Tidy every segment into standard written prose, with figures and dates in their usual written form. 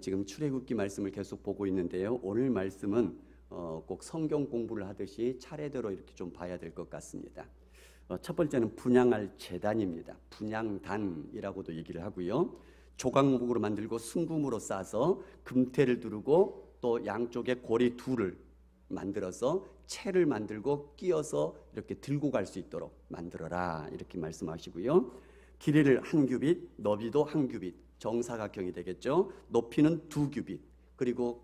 지금 출애굽기 말씀을 계속 보고 있는데요. 오늘 말씀은 꼭 성경 공부를 하듯이 차례대로 이렇게 좀 봐야 될 것 같습니다. 첫 번째는 분향할 제단입니다. 분향단이라고도 얘기를 하고요. 조각목으로 만들고 순금으로 싸서 금태를 두르고 또 양쪽에 고리 둘을 만들어서 채를 만들고 끼워서 이렇게 들고 갈 수 있도록 만들어라, 이렇게 말씀하시고요. 길이를 한 규빗, 너비도 한 규빗, 정사각형이 되겠죠. 높이는 2규빗, 그리고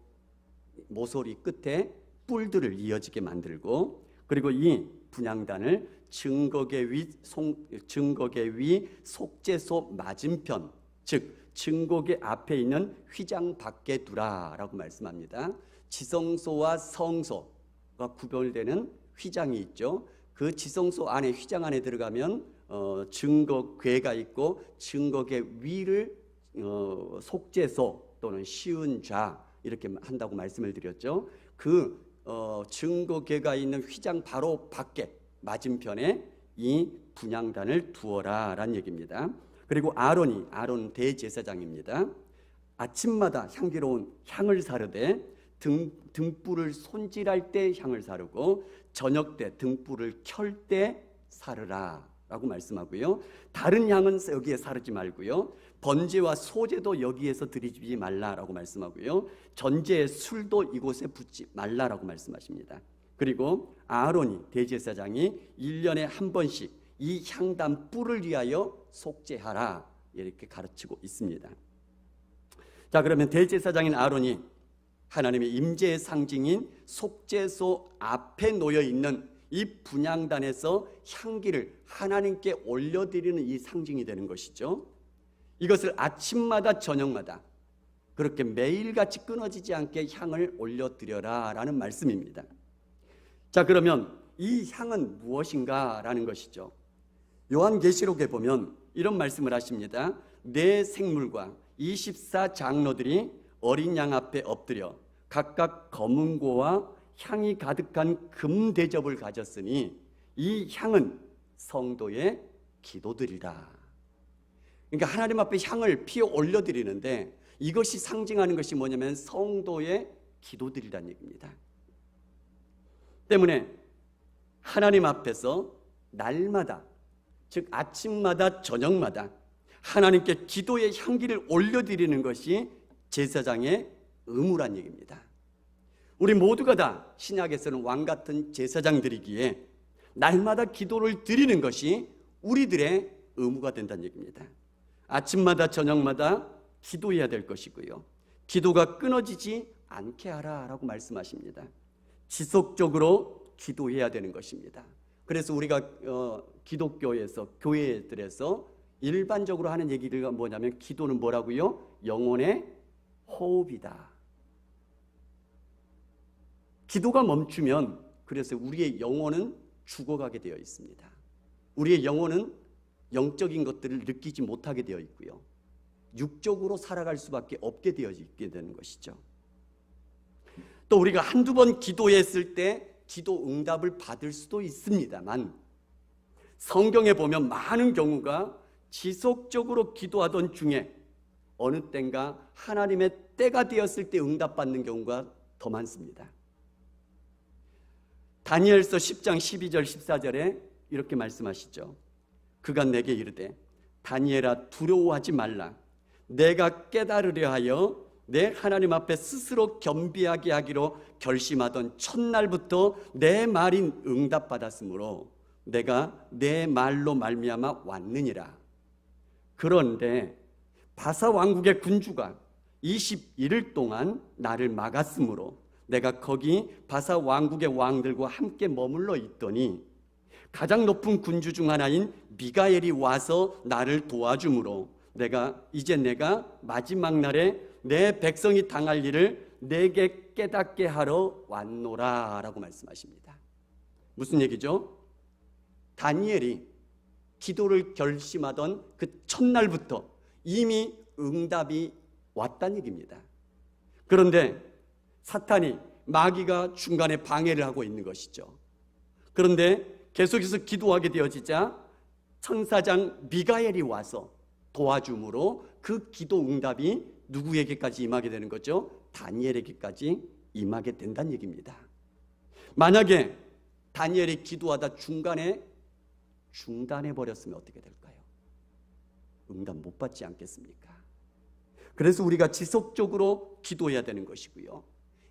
모서리 끝에 뿔들을 이어지게 만들고, 그리고 이 분향단을 증거계 위 속죄소 맞은편, 즉 증거계 앞에 있는 휘장 밖에 두라라고 말씀합니다. 지성소와 성소가 구별되는 휘장이 있죠. 그 지성소 안에, 휘장 안에 들어가면 증거궤가 있고, 증거궤 위를 속죄소 또는 시은좌 이렇게 한다고 말씀을 드렸죠. 그 증거궤가 있는 휘장 바로 밖에 맞은편에 이 분향단을 두어라 라는 얘기입니다. 그리고 아론 대제사장입니다. 아침마다 향기로운 향을 사르되 등불을 손질할 때 향을 사르고 저녁 때 등불을 켤 때 사르라 라고 말씀하고요. 다른 향은 여기에 사르지 말고요. 번제와 소제도 여기에서 드리지 말라라고 말씀하고요. 전제의 술도 이곳에 붓지 말라라고 말씀하십니다. 그리고 아론이, 대제사장이 1년에 한 번씩 이 향단 뿔을 위하여 속죄하라, 이렇게 가르치고 있습니다. 자, 그러면 대제사장인 아론이 하나님의 임재의 상징인 속죄소 앞에 놓여 있는 이 분향단에서 향기를 하나님께 올려드리는 이 상징이 되는 것이죠. 이것을 아침마다 저녁마다 그렇게 매일같이 끊어지지 않게 향을 올려드려라 라는 말씀입니다. 자, 그러면 이 향은 무엇인가 라는 것이죠. 요한계시록에 보면 이런 말씀을 하십니다. 네 생물과 24장로들이 어린 양 앞에 엎드려 각각 검은고와 향이 가득한 금대접을 가졌으니 이 향은 성도의 기도들이라. 그러니까 하나님 앞에 향을 피워 올려드리는데 이것이 상징하는 것이 뭐냐면 성도의 기도들이라는 얘기입니다. 때문에 하나님 앞에서 날마다, 즉 아침마다 저녁마다 하나님께 기도의 향기를 올려드리는 것이 제사장의 의무란 얘기입니다. 우리 모두가 다 신약에서는 왕같은 제사장들이기에 날마다 기도를 드리는 것이 우리들의 의무가 된다는 얘기입니다. 아침마다 저녁마다 기도해야 될 것이고요. 기도가 끊어지지 않게 하라라고 말씀하십니다. 지속적으로 기도해야 되는 것입니다. 그래서 우리가 기독교에서, 교회들에서 일반적으로 하는 얘기가 뭐냐면 기도는 뭐라고요? 영혼의 호흡이다. 기도가 멈추면 그래서 우리의 영혼은 죽어가게 되어 있습니다. 우리의 영혼은 영적인 것들을 느끼지 못하게 되어 있고요. 육적으로 살아갈 수밖에 없게 되어 있게 되는 것이죠. 또 우리가 한두 번 기도했을 때 기도 응답을 받을 수도 있습니다만 성경에 보면 많은 경우가 지속적으로 기도하던 중에 어느 때인가 하나님의 때가 되었을 때 응답받는 경우가 더 많습니다. 다니엘서 10장 12절 14절에 이렇게 말씀하시죠. 그가 내게 이르되 다니엘아 두려워하지 말라. 내가 깨달으려 하여 내 하나님 앞에 스스로 겸비하게 하기로 결심하던 첫날부터 내 말이 응답받았으므로 내가 내 말로 말미암아 왔느니라. 그런데 바사 왕국의 군주가 21일 동안 나를 막았으므로 내가 거기 바사 왕국의 왕들과 함께 머물러 있더니 가장 높은 군주 중 하나인 미가엘이 와서 나를 도와주므로 내가 마지막 날에 내 백성이 당할 일을 내게 깨닫게 하러 왔노라 라고 말씀하십니다. 무슨 얘기죠? 다니엘이 기도를 결심하던 그 첫날부터 이미 응답이 왔다는 얘기입니다. 그런데 사탄이, 마귀가 중간에 방해를 하고 있는 것이죠. 그런데 계속해서 기도하게 되어지자 천사장 미가엘이 와서 도와줌으로 그 기도 응답이 누구에게까지 임하게 되는 거죠? 다니엘에게까지 임하게 된다는 얘기입니다. 만약에 다니엘이 기도하다 중간에 중단해 버렸으면 어떻게 될까요? 응답 못 받지 않겠습니까? 그래서 우리가 지속적으로 기도해야 되는 것이고요.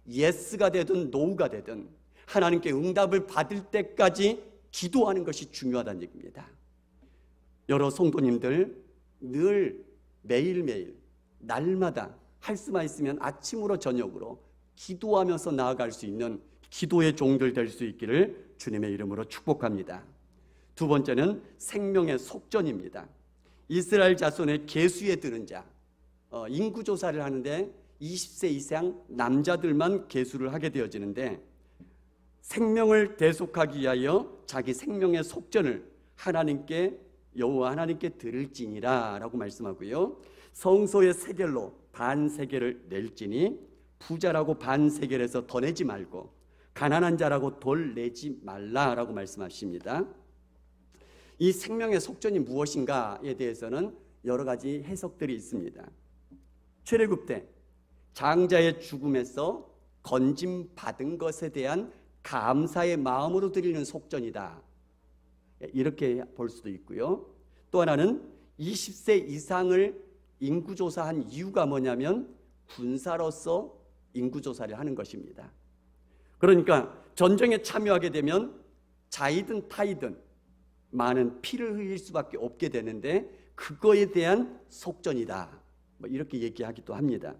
예스가 되든 노우가 되든 하나님께 응답을 받을 때까지 기도하는 것이 중요하다는 얘기입니다. 여러 성도님들 늘 매일매일 날마다 할 수만 있으면 아침으로 저녁으로 기도하면서 나아갈 수 있는 기도의 종들 될 수 있기를 주님의 이름으로 축복합니다. 두 번째는 생명의 속전입니다. 이스라엘 자손의 계수에 드는 자, 인구조사를 하는데 20세 이상 남자들만 계수를 하게 되어지는데 생명을 대속하기 위하여 자기 생명의 속전을 하나님께 여호와 하나님께 드릴지니라 라고 말씀하고요. 성소의 세겔로 반 세겔을 낼지니 부자라고 반 세겔에서 더 내지 말고 가난한 자라고 덜 내지 말라라고 말씀하십니다. 이 생명의 속전이 무엇인가에 대해서는 여러 가지 해석들이 있습니다. 출애굽 때 장자의 죽음에서 건짐 받은 것에 대한 감사의 마음으로 드리는 속전이다, 이렇게 볼 수도 있고요. 또 하나는 20세 이상을 인구조사한 이유가 뭐냐면 군사로서 인구조사를 하는 것입니다. 그러니까 전쟁에 참여하게 되면 자이든 타이든 많은 피를 흘릴 수밖에 없게 되는데 그거에 대한 속전이다, 이렇게 얘기하기도 합니다.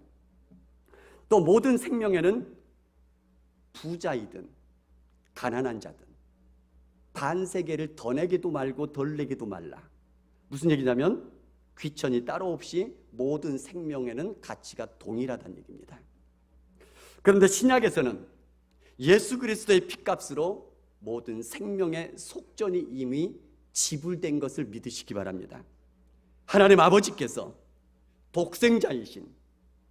또 모든 생명에는 부자이든 가난한 자든 반세계를 더 내기도 말고 덜 내기도 말라. 무슨 얘기냐면 귀천이 따로 없이 모든 생명에는 가치가 동일하다는 얘기입니다. 그런데 신약에서는 예수 그리스도의 피값으로 모든 생명의 속전이 이미 지불된 것을 믿으시기 바랍니다. 하나님 아버지께서 독생자이신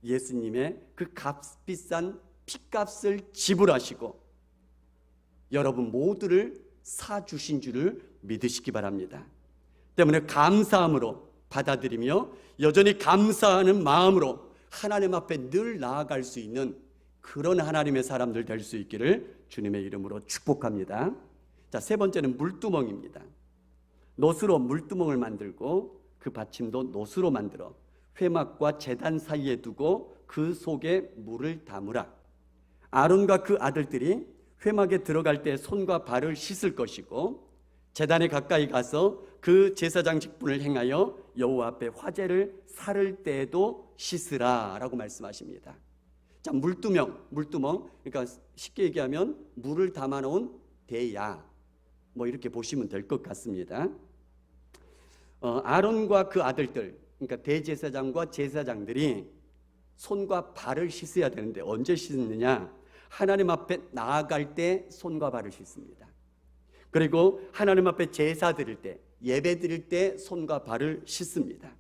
예수님의 그 값비싼 피값을 지불하시고 여러분 모두를 사주신 줄을 믿으시기 바랍니다. 때문에 감사함으로 받아들이며 여전히 감사하는 마음으로 하나님 앞에 늘 나아갈 수 있는 그런 하나님의 사람들 될 수 있기를 주님의 이름으로 축복합니다. 자, 세 번째는 물두멍입니다. 노스로 물두멍을 만들고 그 받침도 노스로 만들어 회막과 제단 사이에 두고 그 속에 물을 담으라. 아론과 그 아들들이 회막에 들어갈 때 손과 발을 씻을 것이고 제단에 가까이 가서 그 제사장 직분을 행하여 여호와 앞에 화제를 살을 때에도 씻으라 라고 말씀하십니다. 자, 물두멍, 그러니까 쉽게 얘기하면 물을 담아놓은 대야, 이렇게 보시면 될 것 같습니다. 아론과 그 아들들, 그러니까 대제사장과 제사장들이 손과 발을 씻어야 되는데 언제 씻느냐? 하나님 앞에 나아갈 때 손과 발을 씻습니다. 그리고 하나님 앞에 제사 드릴 때, 예배 드릴 때 손과 발을 씻습니다.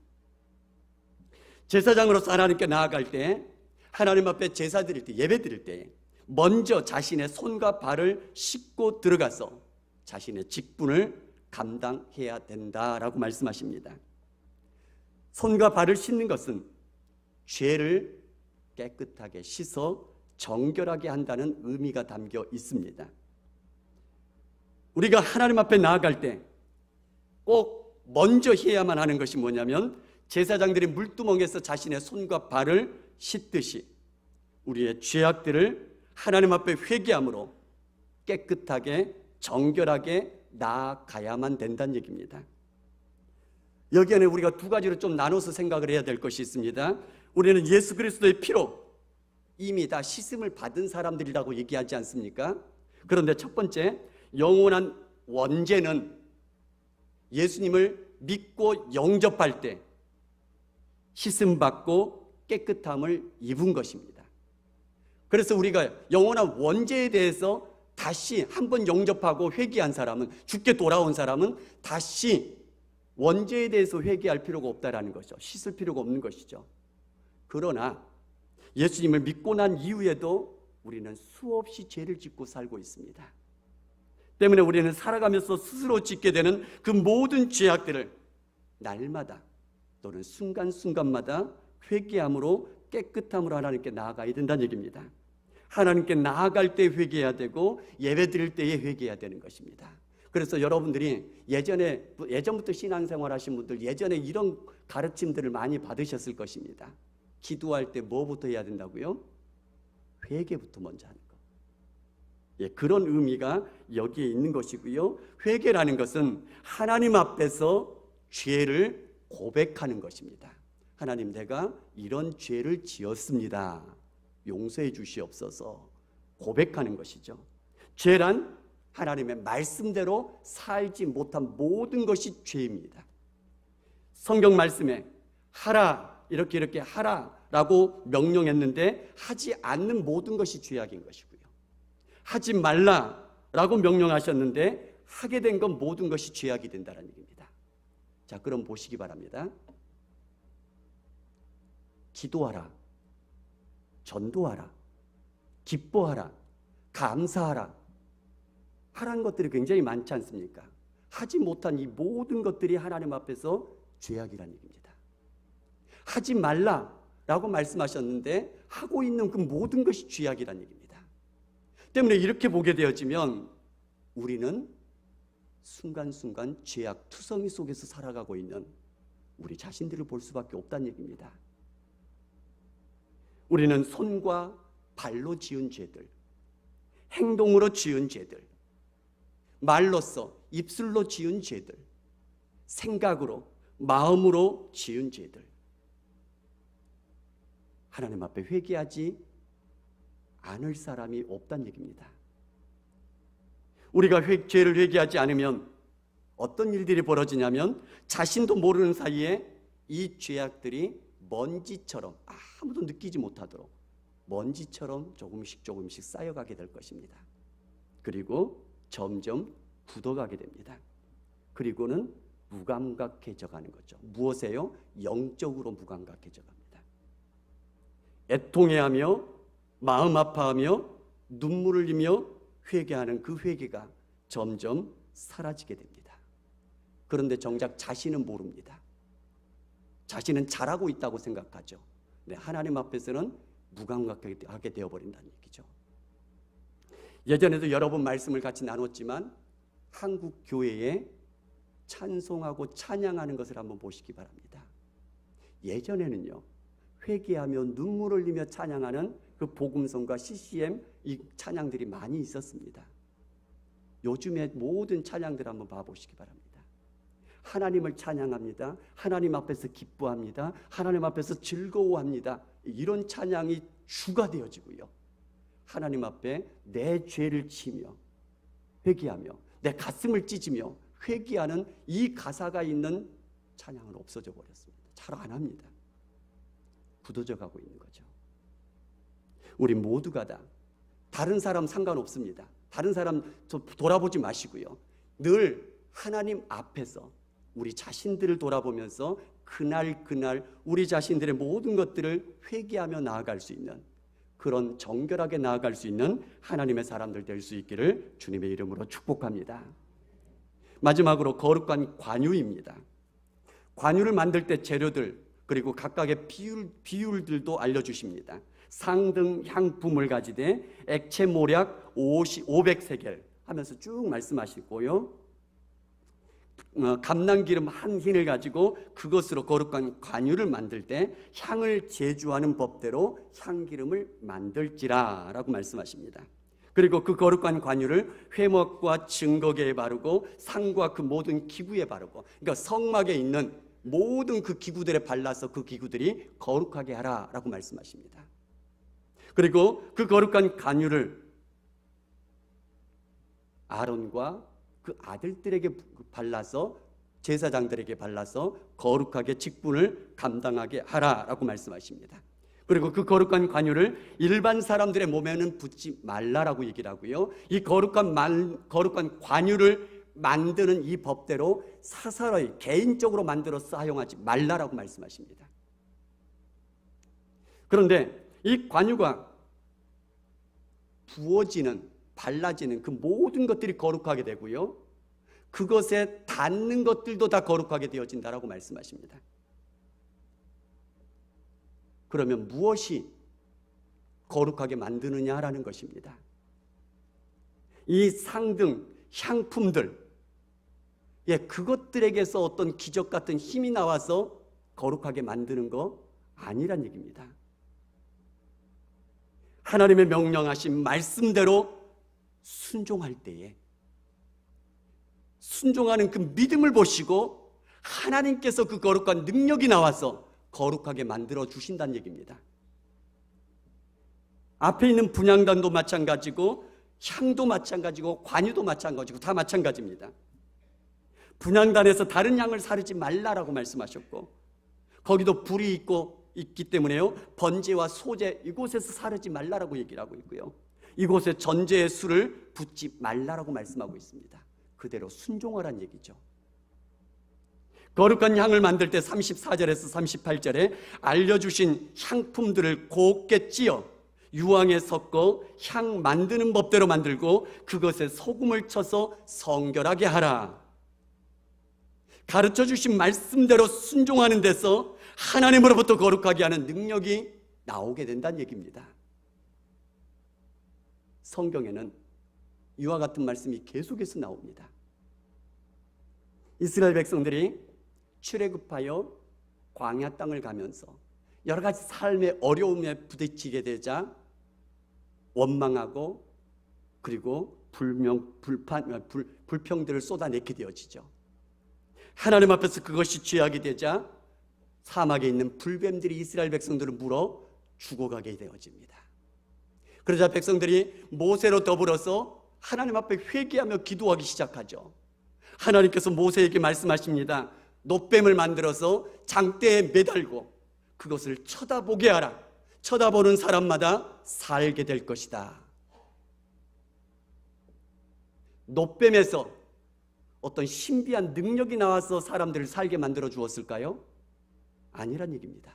제사장으로서 하나님께 나아갈 때, 하나님 앞에 제사 드릴 때, 예배 드릴 때 먼저 자신의 손과 발을 씻고 들어가서 자신의 직분을 감당해야 된다라고 말씀하십니다. 손과 발을 씻는 것은 죄를 깨끗하게 씻어 정결하게 한다는 의미가 담겨 있습니다. 우리가 하나님 앞에 나아갈 때 꼭 먼저 해야만 하는 것이 뭐냐면 제사장들이 물두멍에서 자신의 손과 발을 씻듯이 우리의 죄악들을 하나님 앞에 회개함으로 깨끗하게 정결하게 나아가야만 된다는 얘기입니다. 여기에는 우리가 두 가지로 좀 나눠서 생각을 해야 될 것이 있습니다. 우리는 예수 그리스도의 피로 이미 다 씻음을 받은 사람들이라고 얘기하지 않습니까? 그런데 첫 번째, 영원한 원죄는 예수님을 믿고 영접할 때 씻음 받고 깨끗함을 입은 것입니다. 그래서 우리가 영원한 원죄에 대해서 다시 한번 영접하고 회개한 사람은, 죽게 돌아온 사람은 다시 원죄에 대해서 회개할 필요가 없다라는 것이죠. 씻을 필요가 없는 것이죠. 그러나 예수님을 믿고 난 이후에도 우리는 수없이 죄를 짓고 살고 있습니다. 때문에 우리는 살아가면서 스스로 짓게 되는 그 모든 죄악들을 날마다 또는 순간순간마다 회개함으로 깨끗함으로 하나님께 나아가야 된다는 얘기입니다. 하나님께 나아갈 때 회개해야 되고 예배 드릴 때에 회개해야 되는 것입니다. 그래서 여러분들이 예전부터 신앙생활 하신 분들 예전에 이런 가르침들을 많이 받으셨을 것입니다. 기도할 때 뭐부터 해야 된다고요? 회개부터 먼저 하는 것. 예, 그런 의미가 여기에 있는 것이고요. 회개라는 것은 하나님 앞에서 죄를 고백하는 것입니다. 하나님, 내가 이런 죄를 지었습니다. 용서해 주시옵소서. 고백하는 것이죠. 죄란 하나님의 말씀대로 살지 못한 모든 것이 죄입니다. 성경 말씀에 하라, 이렇게 하라라고 명령했는데 하지 않는 모든 것이 죄악인 것이고요. 하지 말라라고 명령하셨는데 하게 된 건 모든 것이 죄악이 된다는 얘기입니다. 자, 그럼 보시기 바랍니다. 기도하라, 전도하라, 기뻐하라, 감사하라, 하라는 것들이 굉장히 많지 않습니까? 하지 못한 이 모든 것들이 하나님 앞에서 죄악이라는 얘기입니다. 하지 말라라고 말씀하셨는데 하고 있는 그 모든 것이 죄악이라는 얘기입니다. 때문에 이렇게 보게 되어지면 우리는 순간순간 죄악 투성이 속에서 살아가고 있는 우리 자신들을 볼 수밖에 없다는 얘기입니다. 우리는 손과 발로 지은 죄들, 행동으로 지은 죄들, 말로써 입술로 지은 죄들, 생각으로 마음으로 지은 죄들, 하나님 앞에 회개하지 않을 사람이 없다는 얘기입니다. 우리가 죄를 회개하지 않으면 어떤 일들이 벌어지냐면 자신도 모르는 사이에 이 죄악들이 먼지처럼 아무도 느끼지 못하도록 먼지처럼 조금씩 쌓여가게 될 것입니다. 그리고 점점 굳어가게 됩니다. 그리고는 무감각해져 가는 거죠. 무엇에요? 영적으로 무감각해져 갑니다. 애통해하며 마음 아파하며 눈물을 흘리며 회개하는 그 회개가 점점 사라지게 됩니다. 그런데 정작 자신은 모릅니다. 자신은 잘하고 있다고 생각하죠. 네, 하나님 앞에서는 무감각하게 되어버린다는 얘기죠. 예전에도 여러 번 말씀을 같이 나눴지만 한국 교회에 찬송하고 찬양하는 것을 한번 보시기 바랍니다. 예전에는요, 회개하며 눈물을 흘리며 찬양하는 그 복음성과 CCM 이 찬양들이 많이 있었습니다. 요즘에 모든 찬양들 한번 봐보시기 바랍니다. 하나님을 찬양합니다. 하나님 앞에서 기뻐합니다. 하나님 앞에서 즐거워합니다. 이런 찬양이 주가 되어지고요. 하나님 앞에 내 죄를 지며 회개하며 내 가슴을 찢으며 회개하는 이 가사가 있는 찬양은 없어져 버렸습니다. 잘 안 합니다. 굳어져 가고 있는 거죠. 우리 모두가 다 다른 사람 상관없습니다. 다른 사람 돌아보지 마시고요. 늘 하나님 앞에서 우리 자신들을 돌아보면서 그날 우리 자신들의 모든 것들을 회개하며 나아갈 수 있는 그런 정결하게 나아갈 수 있는 하나님의 사람들 될 수 있기를 주님의 이름으로 축복합니다. 마지막으로 거룩한 관유입니다. 관유를 만들 때 재료들 그리고 각각의 비율들도 알려주십니다. 상등 향품을 가지되 액체 모략 500세겔 하면서 쭉 말씀하시고요. 감람기름 한 흰을 가지고 그것으로 거룩한 관유를 만들 때 향을 제주하는 법대로 향기름을 만들지라 라고 말씀하십니다. 그리고 그 거룩한 관유를 회막과 증거계에 바르고 상과 그 모든 기구에 바르고, 그러니까 성막에 있는 모든 그 기구들에 발라서 그 기구들이 거룩하게 하라 라고 말씀하십니다. 그리고 그 거룩한 관유를 아론과 그 아들들에게 발라서 제사장들에게 발라서 거룩하게 직분을 감당하게 하라라고 말씀하십니다. 그리고 그 거룩한 관유를 일반 사람들의 몸에는 붓지 말라라고 얘기를 하고요. 이 거룩한 관유를 만드는 이 법대로 사사로이 개인적으로 만들어 사용하지 말라라고 말씀하십니다. 그런데 이 관유가 부어지는 발라지는 그 모든 것들이 거룩하게 되고요. 그것에 닿는 것들도 다 거룩하게 되어진다라고 말씀하십니다. 그러면 무엇이 거룩하게 만드느냐라는 것입니다. 이 상등, 향품들, 그것들에게서 어떤 기적 같은 힘이 나와서 거룩하게 만드는 거 아니란 얘기입니다. 하나님의 명령하신 말씀대로 순종할 때에 순종하는 그 믿음을 보시고 하나님께서 그 거룩한 능력이 나와서 거룩하게 만들어 주신다는 얘기입니다. 앞에 있는 분향단도 마찬가지고 향도 마찬가지고 관유도 마찬가지고 다 마찬가지입니다. 분향단에서 다른 양을 사르지 말라라고 말씀하셨고, 거기도 불이 있기 때문에요, 번제와 소제 이곳에서 사르지 말라라고 얘기를 하고 있고요, 이곳에 전제의 술을 붓지 말라라고 말씀하고 있습니다. 그대로 순종하라는 얘기죠. 거룩한 향을 만들 때 34절에서 38절에 알려주신 향품들을 곱게 찌어 유황에 섞어 향 만드는 법대로 만들고 그것에 소금을 쳐서 성결하게 하라. 가르쳐 주신 말씀대로 순종하는 데서 하나님으로부터 거룩하게 하는 능력이 나오게 된다는 얘기입니다. 성경에는 이와 같은 말씀이 계속해서 나옵니다. 이스라엘 백성들이 출애굽하여 광야 땅을 가면서 여러 가지 삶의 어려움에 부딪히게 되자 원망하고 그리고 불평들을 쏟아내게 되어지죠. 하나님 앞에서 그것이 죄악이 되자 사막에 있는 불뱀들이 이스라엘 백성들을 물어 죽어가게 되어집니다. 그러자 백성들이 모세로 더불어서 하나님 앞에 회개하며 기도하기 시작하죠. 하나님께서 모세에게 말씀하십니다. 놋뱀을 만들어서 장대에 매달고 그것을 쳐다보게 하라. 쳐다보는 사람마다 살게 될 것이다. 놋뱀에서 어떤 신비한 능력이 나와서 사람들을 살게 만들어 주었을까요? 아니란 얘기입니다.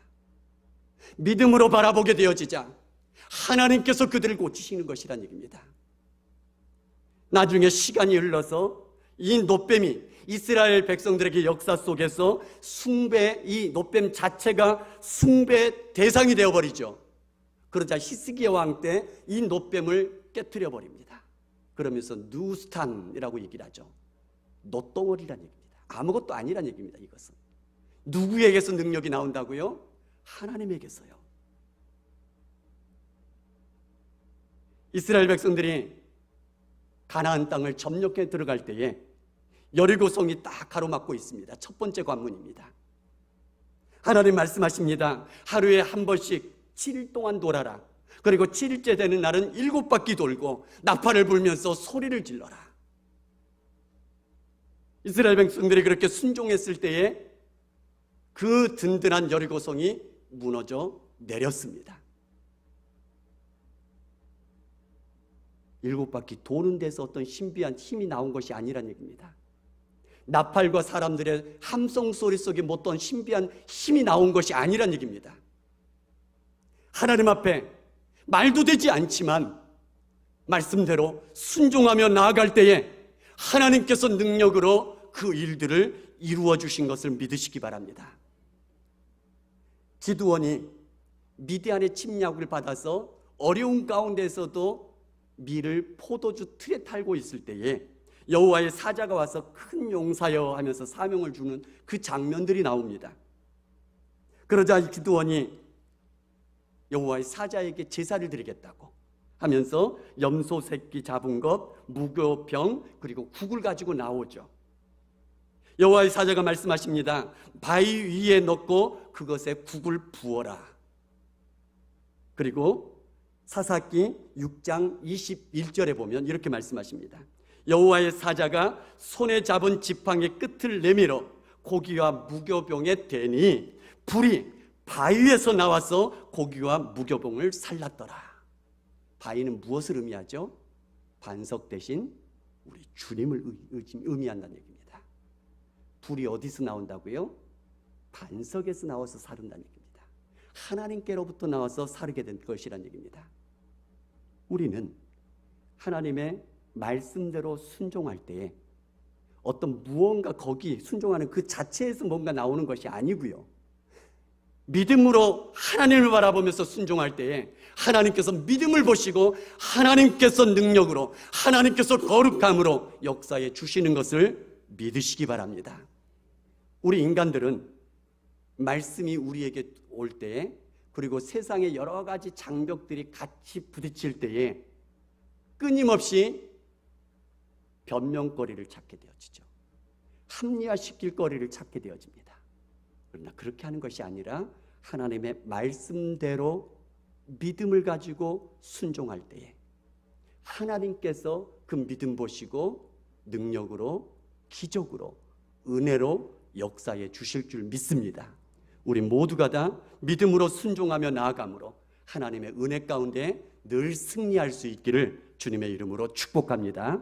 믿음으로 바라보게 되어지자 하나님께서 그들을 고치시는 것이란 얘기입니다. 나중에 시간이 흘러서 이 놋뱀이 이스라엘 백성들에게 역사 속에서 이 놋뱀 자체가 숭배 대상이 되어버리죠. 그러자 히스기야 왕 때 이 놋뱀을 깨트려 버립니다. 그러면서 누스탄이라고 얘기를 하죠. 놋덩어리란 얘기입니다. 아무것도 아니란 얘기입니다. 이것은 누구에게서 능력이 나온다고요? 하나님에게서요. 이스라엘 백성들이 가나안 땅을 점령해 들어갈 때에 여리고성이 딱 가로막고 있습니다. 첫 번째 관문입니다. 하나님 말씀하십니다. 하루에 한 번씩 7일 동안 돌아라. 그리고 7일째 되는 날은 7바퀴 돌고 나팔을 불면서 소리를 질러라. 이스라엘 백성들이 그렇게 순종했을 때에 그 든든한 여리고성이 무너져 내렸습니다. 7바퀴 도는 데서 어떤 신비한 힘이 나온 것이 아니란 얘기입니다. 나팔과 사람들의 함성 소리 속에 어떤 신비한 힘이 나온 것이 아니란 얘기입니다. 하나님 앞에 말도 되지 않지만 말씀대로 순종하며 나아갈 때에 하나님께서 능력으로 그 일들을 이루어 주신 것을 믿으시기 바랍니다. 기드온이 미디안의 침략을 받아서 어려운 가운데서도 밀을 포도주 틀에 탈고 있을 때에 여호와의 사자가 와서 큰 용사여 하면서 사명을 주는 그 장면들이 나옵니다. 그러자 기드온이 여호와의 사자에게 제사를 드리겠다고 하면서 염소 새끼 잡은 것, 무교병 그리고 국을 가지고 나오죠. 여호와의 사자가 말씀하십니다. 바위 위에 넣고 그것에 국을 부어라. 그리고 사사기 6장 21절에 보면 이렇게 말씀하십니다. 여호와의 사자가 손에 잡은 지팡이 끝을 내밀어 고기와 무교병에 대니 불이 바위에서 나와서 고기와 무교병을 살랐더라. 바위는 무엇을 의미하죠? 반석 대신 우리 주님을 의미한다는 얘기입니다. 불이 어디서 나온다고요? 반석에서 나와서 사른다는 얘기입니다. 하나님께로부터 나와서 사르게 된 것이라는 얘기입니다. 우리는 하나님의 말씀대로 순종할 때에 어떤 무언가 거기 순종하는 그 자체에서 뭔가 나오는 것이 아니고요. 믿음으로 하나님을 바라보면서 순종할 때에 하나님께서 믿음을 보시고 하나님께서 능력으로, 하나님께서 거룩함으로 역사해 주시는 것을 믿으시기 바랍니다. 우리 인간들은 말씀이 우리에게 올 때에, 그리고 세상의 여러 가지 장벽들이 같이 부딪힐 때에 끊임없이 변명거리를 찾게 되어지죠. 합리화시킬 거리를 찾게 되어집니다. 그러나 그렇게 하는 것이 아니라 하나님의 말씀대로 믿음을 가지고 순종할 때에 하나님께서 그 믿음 보시고 능력으로, 기적으로, 은혜로 역사해 주실 줄 믿습니다. 우리 모두가 다 믿음으로 순종하며 나아감으로 하나님의 은혜 가운데 늘 승리할 수 있기를 주님의 이름으로 축복합니다.